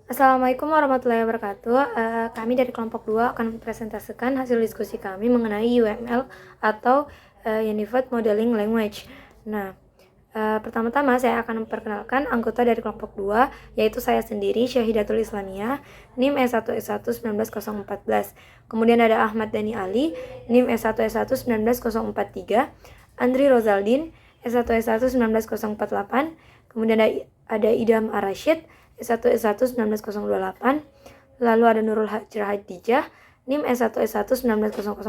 Assalamualaikum warahmatullahi wabarakatuh. Kami dari kelompok 2 akan mempresentasikan hasil diskusi kami mengenai UML atau Unified Modeling Language. Nah, pertama-tama saya akan memperkenalkan anggota dari kelompok 2, yaitu saya sendiri, Syahidatul Islamiyah, NIM S1S1 19014. Kemudian ada Ahmad Dhani Ali, NIM S1S1 19043, Andri Rozaldin, S1S1 19048, kemudian ada Idham Ar-Rasyid, S1S1 19028, lalu ada Nurul Hadijah, NIM S1S1 19008,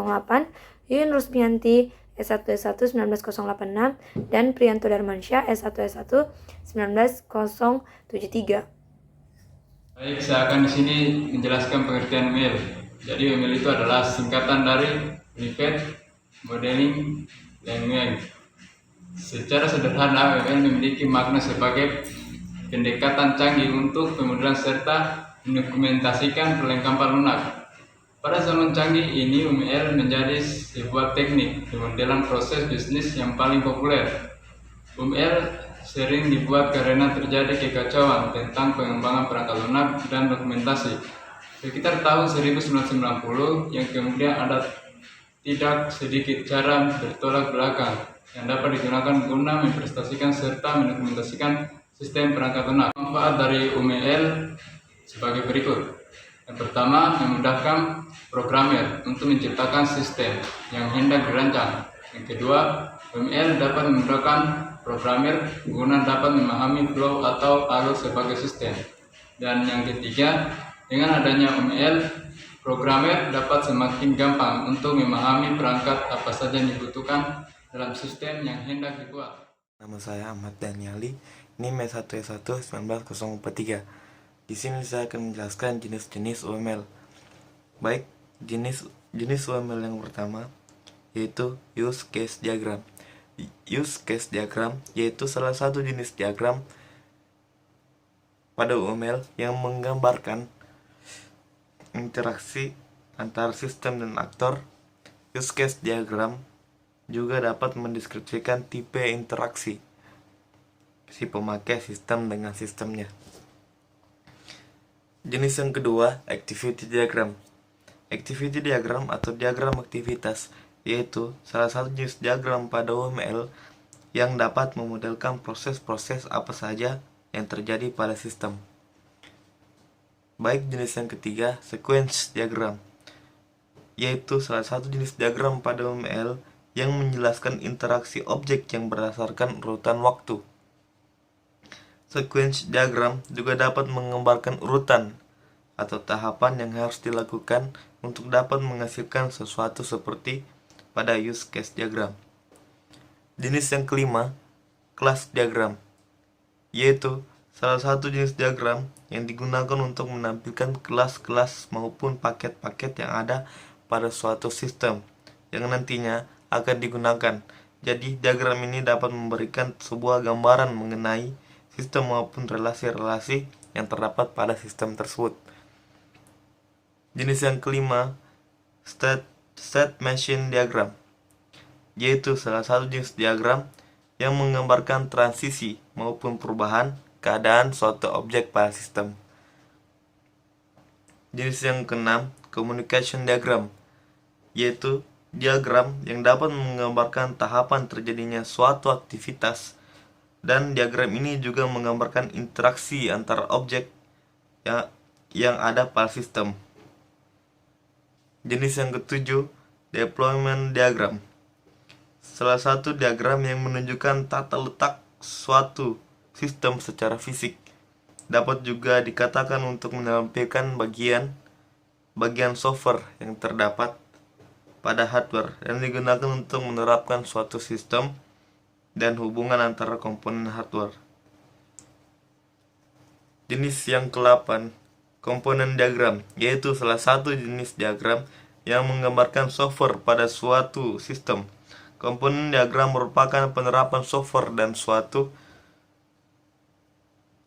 Yuyun Rusmianti S1S1 19086, dan Priyanto Darmansyah S1S1 19073. Baik, saya akan di sini menjelaskan pengertian UML. Jadi UML itu adalah singkatan dari Unified Modeling Language. Secara sederhana, UML memiliki makna sebagai pendekatan canggih untuk pemodelan serta mendokumentasikan perlengkapan lunak. Pada zaman canggih ini, UML menjadi sebuah teknik pemodelan proses bisnis yang paling populer. UML sering dibuat karena terjadi kekacauan tentang pengembangan perangkat lunak dan dokumentasi. Sekitar tahun 1990, yang kemudian ada tidak sedikit cara bertolak belakang yang dapat digunakan guna mempresentasikan serta mendokumentasikan sistem perangkat lunak. Manfaat dari UML sebagai berikut. Yang pertama, memudahkan programmer untuk menciptakan sistem yang hendak dirancang. Yang kedua, UML dapat memudahkan programmer guna dapat memahami flow atau alur sebagai sistem. Dan yang ketiga, dengan adanya UML, programmer dapat semakin gampang untuk memahami perangkat apa saja yang dibutuhkan dalam sistem yang hendak dibuat. Nama saya Ahmad Dhani Ali, NIM S1S1 19043. Di sini saya akan menjelaskan jenis-jenis UML. Baik, jenis UML yang pertama yaitu Use Case Diagram. Use Case Diagram yaitu salah satu jenis diagram pada UML yang menggambarkan interaksi antara sistem dan aktor. Use Case Diagram juga dapat mendeskripsikan tipe interaksi si pemakai sistem dengan sistemnya. Jenis yang kedua, Activity Diagram. Activity Diagram atau diagram aktivitas yaitu salah satu jenis diagram pada UML yang dapat memodelkan proses-proses apa saja yang terjadi pada sistem. Baik, jenis yang ketiga, Sequence Diagram, yaitu salah satu jenis diagram pada UML yang menjelaskan interaksi objek yang berdasarkan urutan waktu. Sequence diagram juga dapat menggambarkan urutan atau tahapan yang harus dilakukan untuk dapat menghasilkan sesuatu seperti pada use case diagram. Jenis yang kelima, class diagram, yaitu salah satu jenis diagram yang digunakan untuk menampilkan kelas-kelas maupun paket-paket yang ada pada suatu sistem yang nantinya akan digunakan. Jadi diagram ini dapat memberikan sebuah gambaran mengenai sistem maupun relasi-relasi yang terdapat pada sistem tersebut. Jenis yang kelima, State Machine Diagram, yaitu salah satu jenis diagram yang menggambarkan transisi maupun perubahan keadaan suatu objek pada sistem. Jenis yang keenam, Communication Diagram, yaitu diagram yang dapat menggambarkan tahapan terjadinya suatu aktivitas, dan diagram ini juga menggambarkan interaksi antara objek yang ada pada sistem. Jenis yang ketujuh, Deployment Diagram, salah satu diagram yang menunjukkan tata letak suatu sistem secara fisik. Dapat juga dikatakan untuk menampilkan bagian software yang terdapat pada hardware yang digunakan untuk menerapkan suatu sistem dan hubungan antara komponen hardware. Jenis yang ke-8, Komponen Diagram, yaitu salah satu jenis diagram yang menggambarkan software pada suatu sistem. Komponen diagram merupakan penerapan software dan suatu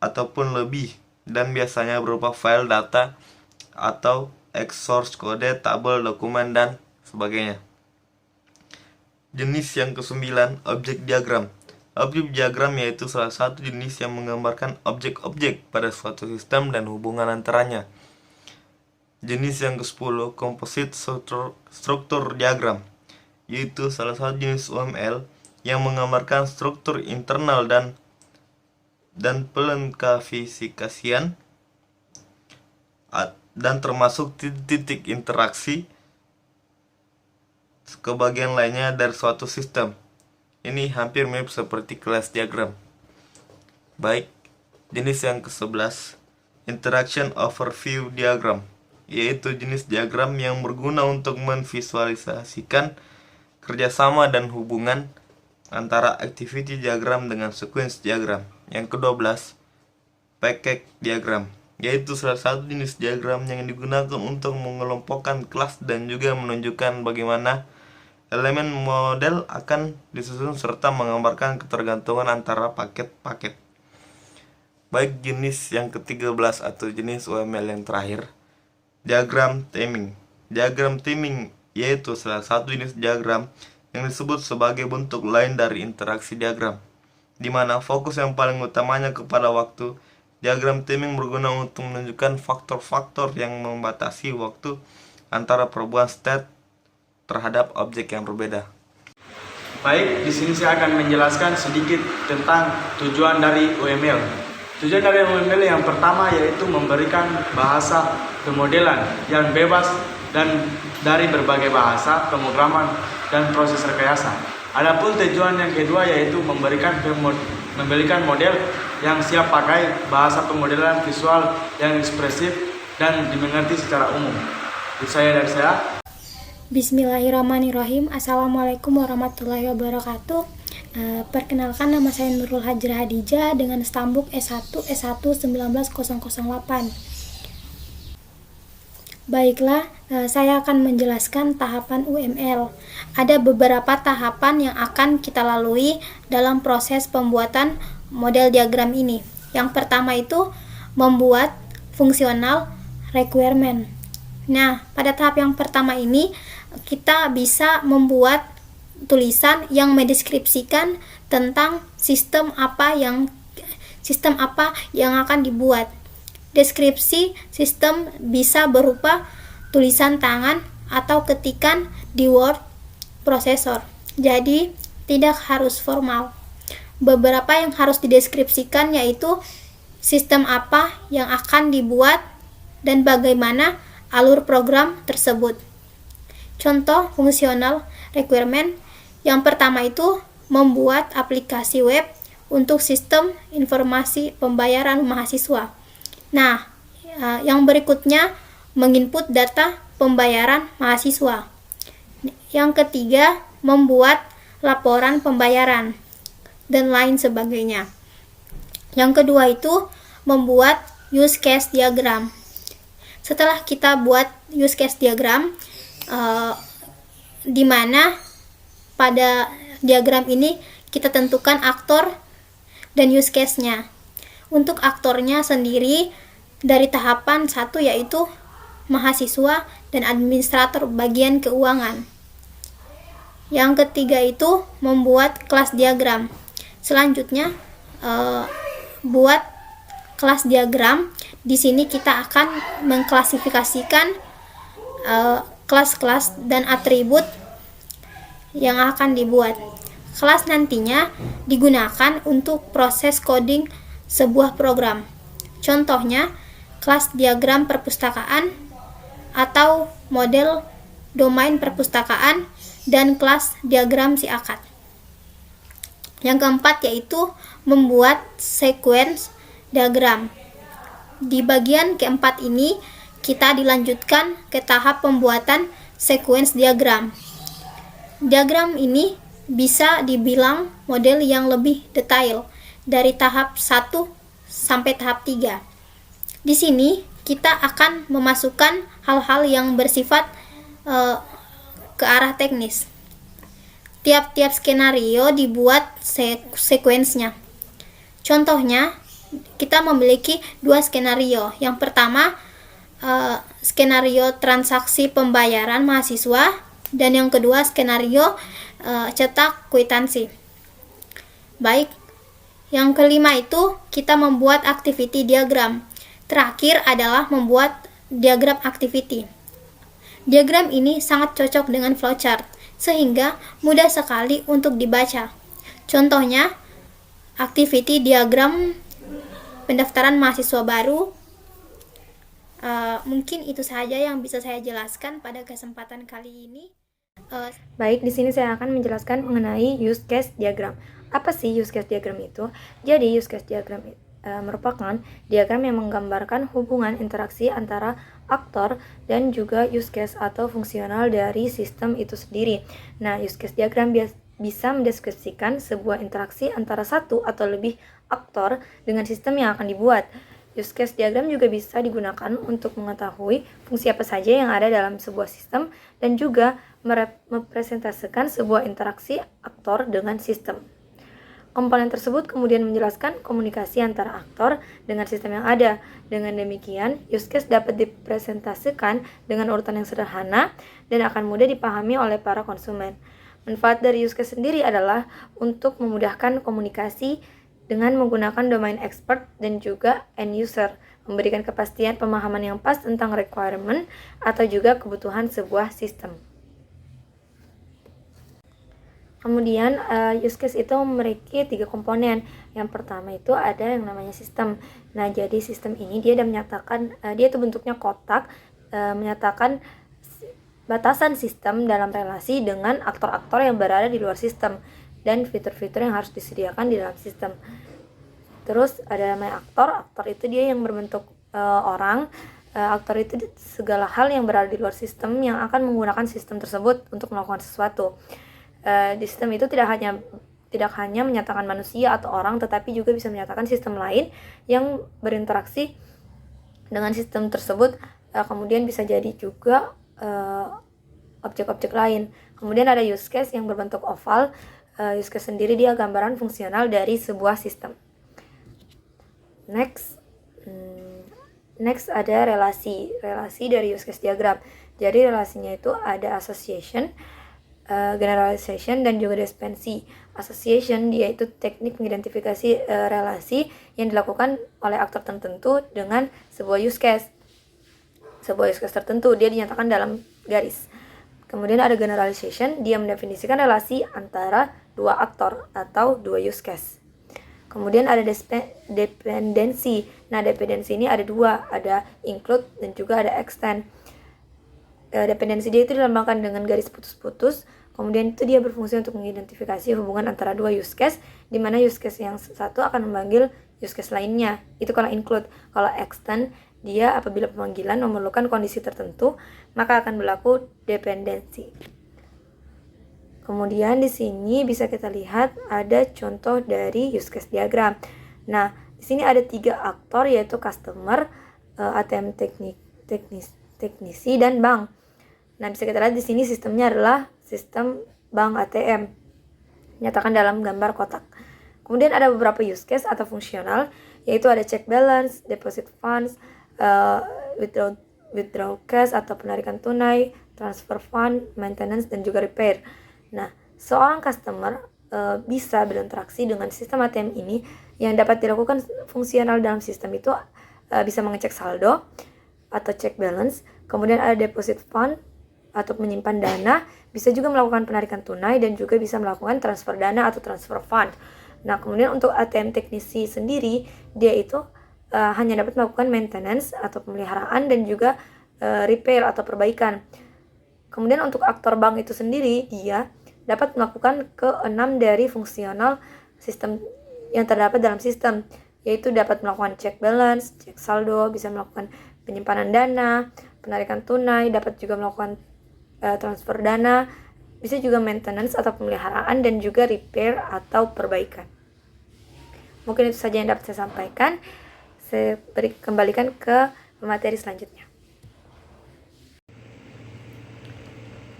ataupun lebih, dan biasanya berupa file data atau source kode, tabel, dokumen, dan sebagainya. Jenis yang ke-9, Objek Diagram. Objek diagram yaitu salah satu jenis yang menggambarkan objek-objek pada suatu sistem dan hubungan antaranya. Jenis yang ke-10, composite struktur diagram, yaitu salah satu jenis UML yang menggambarkan struktur internal dan pelengkapifikasian dan termasuk titik-titik interaksi ke bagian lainnya dari suatu sistem. Ini hampir mirip seperti kelas diagram. Baik, jenis yang ke-11, interaction overview diagram, yaitu jenis diagram yang berguna untuk memvisualisasikan kerjasama dan hubungan antara activity diagram dengan sequence diagram. Yang ke-12, package diagram, yaitu salah satu jenis diagram yang digunakan untuk mengelompokkan kelas dan juga menunjukkan bagaimana elemen model akan disusun serta menggambarkan ketergantungan antara paket-paket. Baik, jenis yang ke-13 atau jenis UML yang terakhir, diagram timing. Diagram timing yaitu salah satu jenis diagram yang disebut sebagai bentuk lain dari interaksi diagram, di mana fokus yang paling utamanya kepada waktu. Diagram timing berguna untuk menunjukkan faktor-faktor yang membatasi waktu antara perubahan state terhadap objek yang berbeda. Baik, di sini saya akan menjelaskan sedikit tentang tujuan dari UML. Tujuan dari UML yang pertama yaitu memberikan bahasa pemodelan yang bebas dan dari berbagai bahasa, pemrograman, dan proses rekayasa. Adapun tujuan yang kedua yaitu memberikan model yang siap pakai, bahasa pemodelan visual yang ekspresif dan dimengerti secara umum. Itu dari saya. Bismillahirrahmanirrahim. Assalamualaikum warahmatullahi wabarakatuh. Perkenalkan, nama saya Nurul Hajrah Hadijah dengan stambuk S1 19008. Baiklah, saya akan menjelaskan tahapan UML. Ada beberapa tahapan yang akan kita lalui dalam proses pembuatan model diagram ini. Yang pertama itu membuat fungsional requirement. Nah, pada tahap yang pertama ini kita bisa membuat tulisan yang mendeskripsikan tentang sistem apa yang akan dibuat. Deskripsi sistem bisa berupa tulisan tangan atau ketikan di word processor. Jadi, tidak harus formal. Beberapa yang harus dideskripsikan yaitu sistem apa yang akan dibuat dan bagaimana alur program tersebut. Contoh fungsional requirement yang pertama itu membuat aplikasi web untuk sistem informasi pembayaran mahasiswa. Nah, yang berikutnya menginput data pembayaran mahasiswa. Yang ketiga, membuat laporan pembayaran dan lain sebagainya. Yang kedua itu membuat use case diagram. Setelah kita buat use case diagram, di mana pada diagram ini kita tentukan aktor dan use case-nya. Untuk aktornya sendiri dari tahapan 1 yaitu mahasiswa dan administrator bagian keuangan. Yang ketiga itu membuat kelas diagram. Selanjutnya buat kelas diagram. Di sini kita akan mengklasifikasikan kelas-kelas dan atribut yang akan dibuat. Kelas nantinya digunakan untuk proses coding sebuah program. Contohnya, kelas diagram perpustakaan atau model domain perpustakaan dan kelas diagram si akad. Yang keempat yaitu membuat sequence diagram. Di bagian keempat ini kita dilanjutkan ke tahap pembuatan sequence diagram. Diagram ini bisa dibilang model yang lebih detail dari tahap 1 sampai tahap 3. Di sini kita akan memasukkan hal-hal yang bersifat ke arah teknis. Tiap-tiap skenario dibuat sekuensnya. Contohnya, kita memiliki 2 skenario. Yang pertama, skenario transaksi pembayaran mahasiswa, dan yang kedua skenario cetak kwitansi. Baik, Yang kelima itu kita membuat activity diagram. Terakhir adalah membuat diagram activity. Diagram ini sangat cocok dengan flowchart, sehingga mudah sekali untuk dibaca. Contohnya, activity diagram pendaftaran mahasiswa baru. Mungkin itu saja yang bisa saya jelaskan pada kesempatan kali ini. Baik, di sini saya akan menjelaskan mengenai use case diagram. Apa sih use case diagram itu? Jadi, use case diagram merupakan diagram yang menggambarkan hubungan interaksi antara aktor dan juga use case atau fungsional dari sistem itu sendiri. Nah, use case diagram bisa mendeskripsikan sebuah interaksi antara satu atau lebih aktor dengan sistem yang akan dibuat. Use case diagram juga bisa digunakan untuk mengetahui fungsi apa saja yang ada dalam sebuah sistem dan juga merepresentasikan sebuah interaksi aktor dengan sistem. Komponen tersebut kemudian menjelaskan komunikasi antara aktor dengan sistem yang ada. Dengan demikian, use case dapat dipresentasikan dengan urutan yang sederhana dan akan mudah dipahami oleh para konsumen. Manfaat dari use case sendiri adalah untuk memudahkan komunikasi dengan menggunakan domain expert dan juga end user, memberikan kepastian pemahaman yang pas tentang requirement atau juga kebutuhan sebuah sistem. Kemudian use case itu memiliki 3 komponen. Yang pertama itu ada yang namanya sistem. Nah, jadi sistem ini dia menyatakan dia itu bentuknya kotak, menyatakan batasan sistem dalam relasi dengan aktor-aktor yang berada di luar sistem dan fitur-fitur yang harus disediakan di dalam sistem. Terus ada namanya aktor itu dia yang berbentuk orang. Aktor itu segala hal yang berada di luar sistem yang akan menggunakan sistem tersebut untuk melakukan sesuatu. Di sistem itu tidak hanya menyatakan manusia atau orang, tetapi juga bisa menyatakan sistem lain yang berinteraksi dengan sistem tersebut. Kemudian bisa jadi juga objek-objek lain. Kemudian ada use case yang berbentuk oval. Use case sendiri dia gambaran fungsional dari sebuah sistem. Next ada relasi dari use case diagram. Jadi relasinya itu ada association, generalization, dan juga dispensi. Association dia itu teknik mengidentifikasi relasi yang dilakukan oleh aktor tertentu dengan sebuah use case. Sebuah use case tertentu dia dinyatakan dalam garis. Kemudian ada generalization, dia mendefinisikan relasi antara dua aktor atau dua use case. Kemudian ada dependensi. Nah, dependensi ini ada 2, ada include dan juga ada extend. Dependensi dia itu dilambangkan dengan garis putus-putus. Kemudian itu dia berfungsi untuk mengidentifikasi hubungan antara 2 use case, di mana use case yang satu akan memanggil use case lainnya. Itu kalau include. Kalau extend, dia apabila pemanggilan memerlukan kondisi tertentu, maka akan berlaku dependensi. Kemudian di sini bisa kita lihat ada contoh dari use case diagram. Nah, di sini ada 3 aktor, yaitu customer, ATM teknisi, dan bank. Nah, bisa kita lihat di sini sistemnya adalah sistem bank ATM, nyatakan dalam gambar kotak. Kemudian ada beberapa use case atau fungsional, yaitu ada check balance, deposit funds, withdraw cash atau penarikan tunai, transfer fund, maintenance, dan juga repair. Nah, seorang customer bisa berinteraksi dengan sistem ATM ini yang dapat dilakukan fungsional dalam sistem itu bisa mengecek saldo atau check balance, kemudian ada deposit fund atau menyimpan dana, bisa juga melakukan penarikan tunai dan juga bisa melakukan transfer dana atau transfer fund. Nah, kemudian untuk ATM teknisi sendiri, dia itu hanya dapat melakukan maintenance atau pemeliharaan dan juga repair atau perbaikan. Kemudian untuk aktor bank itu sendiri, dia dapat melakukan ke-6 dari fungsional sistem yang terdapat dalam sistem, yaitu dapat melakukan check balance, cek saldo, bisa melakukan penyimpanan dana, penarikan tunai, dapat juga melakukan transfer dana, bisa juga maintenance atau pemeliharaan, dan juga repair atau perbaikan. Mungkin itu saja yang dapat saya sampaikan. Saya kembalikan ke materi selanjutnya.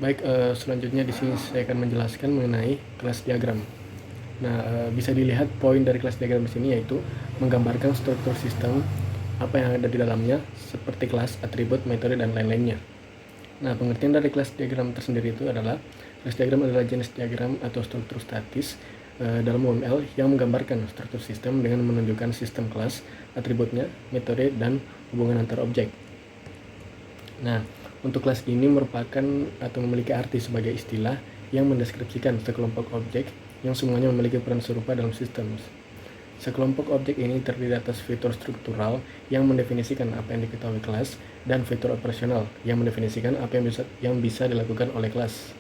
Baik, selanjutnya di sini saya akan menjelaskan mengenai kelas diagram. Nah, bisa dilihat poin dari kelas diagram di sini yaitu menggambarkan struktur sistem, apa yang ada di dalamnya, seperti kelas, atribut, metode, dan lain-lainnya. Nah, pengertian dari kelas diagram tersendiri itu adalah kelas diagram adalah jenis diagram atau struktur statis dalam UML yang menggambarkan struktur sistem dengan menunjukkan sistem kelas, atributnya, metode, dan hubungan antar objek. Nah, untuk kelas ini merupakan atau memiliki arti sebagai istilah yang mendeskripsikan sekelompok objek yang semuanya memiliki peran serupa dalam sistem. Sekelompok objek ini terdiri atas fitur struktural yang mendefinisikan apa yang diketahui kelas dan fitur operasional yang mendefinisikan apa yang bisa dilakukan oleh kelas.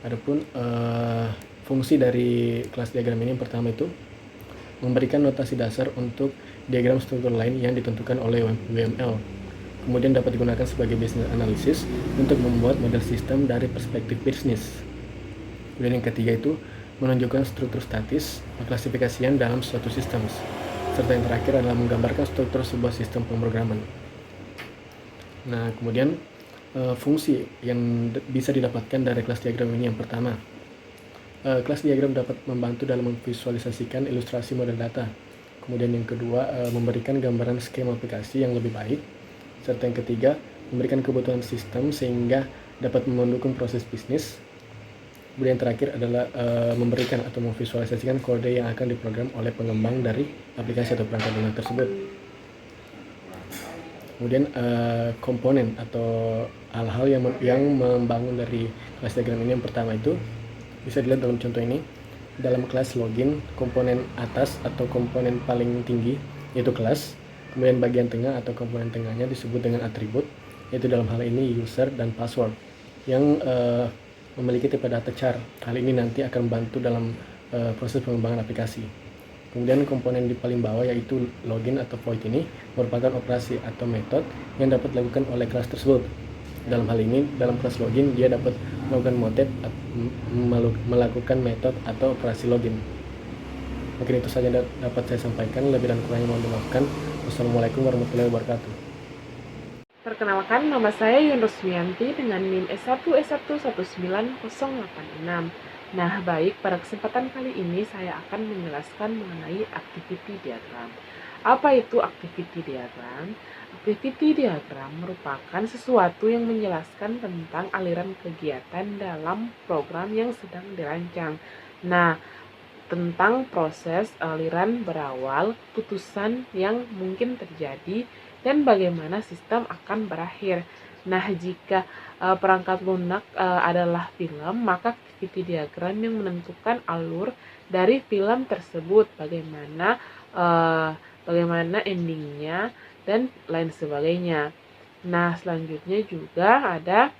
Adapun fungsi dari kelas diagram ini yang pertama itu memberikan notasi dasar untuk diagram struktur lain yang ditentukan oleh UML. Kemudian dapat digunakan sebagai business analysis untuk membuat model sistem dari perspektif bisnis. Kemudian yang ketiga itu menunjukkan struktur statis pengklasifikasian dalam suatu sistem. Serta yang terakhir adalah menggambarkan struktur sebuah sistem pemrograman. Nah, kemudian fungsi yang bisa didapatkan dari kelas diagram ini yang pertama, kelas diagram dapat membantu dalam memvisualisasikan ilustrasi model data. Kemudian yang kedua, memberikan gambaran skema aplikasi yang lebih baik. Serta yang ketiga, memberikan kebutuhan sistem sehingga dapat mendukung proses bisnis. Kemudian yang terakhir adalah memberikan atau memvisualisasikan kode yang akan diprogram oleh pengembang dari aplikasi atau perangkat lunak tersebut. Kemudian komponen atau hal-hal yang membangun dari kelas diagram ini yang pertama itu bisa dilihat dalam contoh ini. Dalam kelas login, komponen atas atau komponen paling tinggi yaitu kelas. Kemudian bagian tengah atau komponen tengahnya disebut dengan atribut, yaitu dalam hal ini user dan password yang memiliki tipe data char. Hal ini nanti akan membantu dalam proses pengembangan aplikasi. Kemudian komponen di paling bawah yaitu login atau void ini merupakan operasi atau metode yang dapat dilakukan oleh kelas tersebut. Dalam hal ini, dalam kelas login dia dapat melakukan metode atau operasi login. Mungkin itu saja dapat saya sampaikan. Lebih dan kurangnya mohon dimaafkan. Wassalamualaikum warahmatullahi wabarakatuh. Perkenalkan, nama saya Yun Rusmianti dengan NIM S1S11986. Nah, baik, pada kesempatan kali ini saya akan menjelaskan mengenai activity diagram. Apa itu activity diagram? Activity diagram merupakan sesuatu yang menjelaskan tentang aliran kegiatan dalam program yang sedang dirancang. Nah, tentang proses aliran berawal, putusan yang mungkin terjadi, dan bagaimana sistem akan berakhir. Nah, jika perangkat lunak adalah film, maka activity diagram yang menentukan alur dari film tersebut, bagaimana endingnya, dan lain sebagainya. Nah, selanjutnya juga ada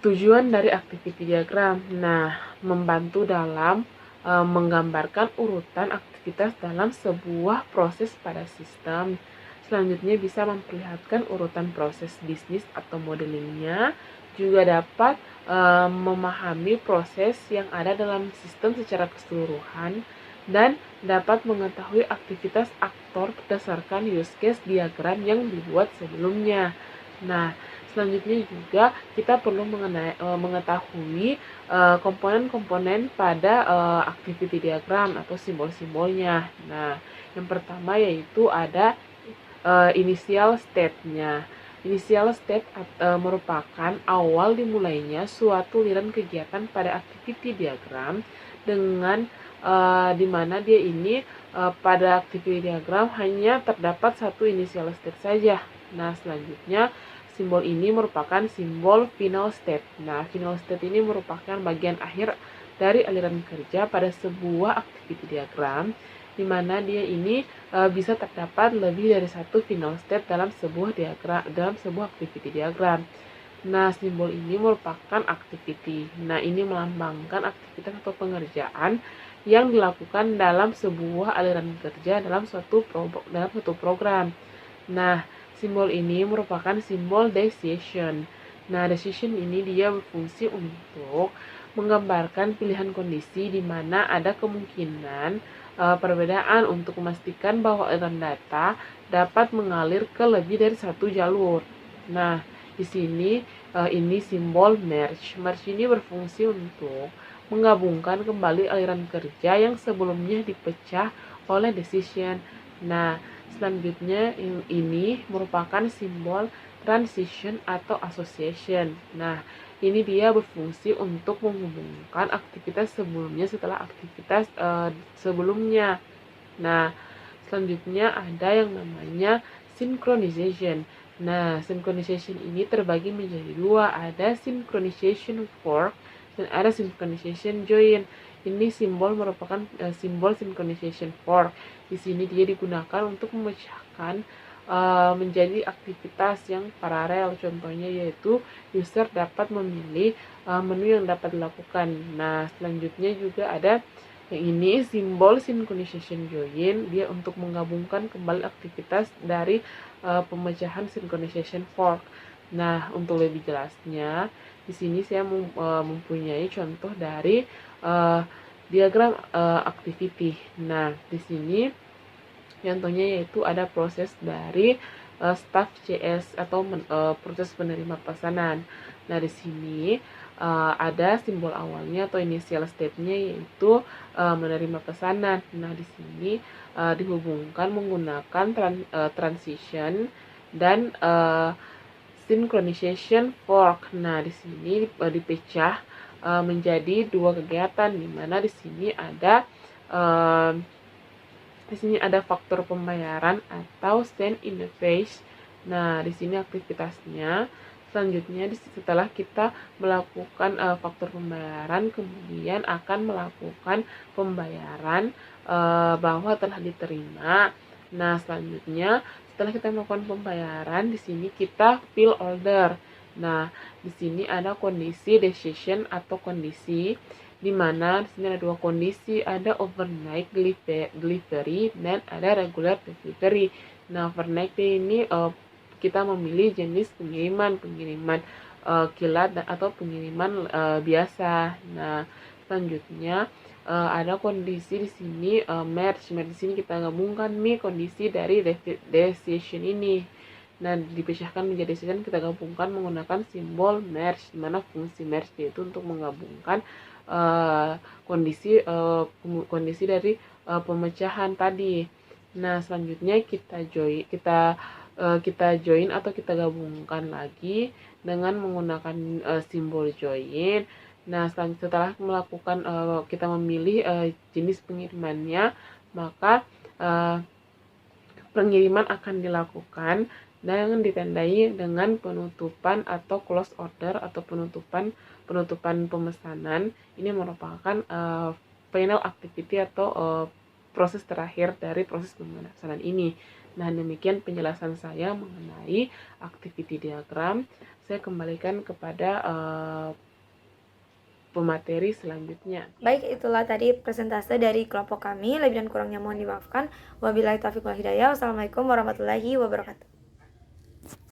tujuan dari activity diagram. Nah, membantu dalam menggambarkan urutan aktivitas dalam sebuah proses pada sistem. Selanjutnya bisa memperlihatkan urutan proses bisnis atau modelingnya. Juga dapat memahami proses yang ada dalam sistem secara keseluruhan dan dapat mengetahui aktivitas aktor berdasarkan use case diagram yang dibuat sebelumnya. Nah, selanjutnya juga kita perlu mengetahui komponen-komponen pada activity diagram atau simbol-simbolnya. Nah, yang pertama yaitu ada initial state-nya. Initial state merupakan awal dimulainya suatu aliran kegiatan pada activity diagram dengan di mana dia ini pada activity diagram hanya terdapat satu initial state saja. Nah, selanjutnya simbol ini merupakan simbol final state. Nah, final state ini merupakan bagian akhir dari aliran kerja pada sebuah activity diagram, di mana dia ini bisa terdapat lebih dari satu final state dalam sebuah activity diagram. Nah, simbol ini merupakan activity. Nah, ini melambangkan aktivitas atau pengerjaan yang dilakukan dalam sebuah aliran kerja dalam suatu program. Nah, simbol ini merupakan simbol decision. Nah, decision ini dia berfungsi untuk menggambarkan pilihan kondisi di mana ada kemungkinan perbedaan untuk memastikan bahwa aliran data dapat mengalir ke lebih dari satu jalur. Nah, di sini ini simbol merge. Merge ini berfungsi untuk menggabungkan kembali aliran kerja yang sebelumnya dipecah oleh decision. Nah, selanjutnya ini merupakan simbol transition, atau association. Nah, ini dia berfungsi untuk menghubungkan aktivitas sebelumnya setelah aktivitas sebelumnya. Nah, selanjutnya ada yang namanya synchronization. Nah, synchronization ini terbagi menjadi dua, ada synchronization fork dan ada synchronization join. Ini simbol merupakan simbol synchronization fork. Di sini dia digunakan untuk memecahkan menjadi aktivitas yang paralel. Contohnya yaitu user dapat memilih menu yang dapat dilakukan. Nah, selanjutnya juga ada yang ini simbol synchronization join, dia untuk menggabungkan kembali aktivitas dari pemecahan synchronization fork. Nah, untuk lebih jelasnya, di sini saya mempunyai contoh dari diagram activity. Nah, di sini contohnya yaitu ada proses dari staff CS atau proses penerima pesanan. Nah, di sini ada simbol awalnya atau initial state-nya yaitu menerima pesanan. Nah, di sini dihubungkan menggunakan transition dan synchronization fork. Nah, di sini dipecah menjadi dua kegiatan, di mana di sini ada faktor pembayaran atau stand in the phase. Nah, di sini aktivitasnya selanjutnya setelah kita melakukan faktor pembayaran, kemudian akan melakukan pembayaran bahwa telah diterima. Nah, selanjutnya setelah kita melakukan pembayaran, di sini kita fill order. Nah, di sini ada kondisi decision atau kondisi di mana di sini ada dua kondisi, ada overnight delivery dan ada regular delivery. Nah, overnight ini kita memilih jenis pengiriman kilat atau pengiriman biasa. Nah, selanjutnya ada kondisi di sini merge di sini kita gabungkan kondisi dari decision ini. Nah, dipecahkan menjadi decision, kita gabungkan menggunakan simbol merge, di mana fungsi merge yaitu untuk menggabungkan kondisi dari pemecahan tadi. Nah, selanjutnya kita join atau kita gabungkan lagi dengan menggunakan simbol join. Nah, setelah melakukan kita memilih jenis pengirimannya, maka pengiriman akan dilakukan dan ditandai dengan penutupan atau close order atau penutupan pemesanan. Ini merupakan final activity atau proses terakhir dari proses pemesanan ini. Nah, demikian penjelasan saya mengenai activity diagram. Saya kembalikan kepada pemateri selanjutnya. Baik, itulah tadi presentase dari kelompok kami. Lebih dan kurangnya mohon dimaafkan. Wabillahi taufiq wal hidayah. Wassalamualaikum warahmatullahi wabarakatuh.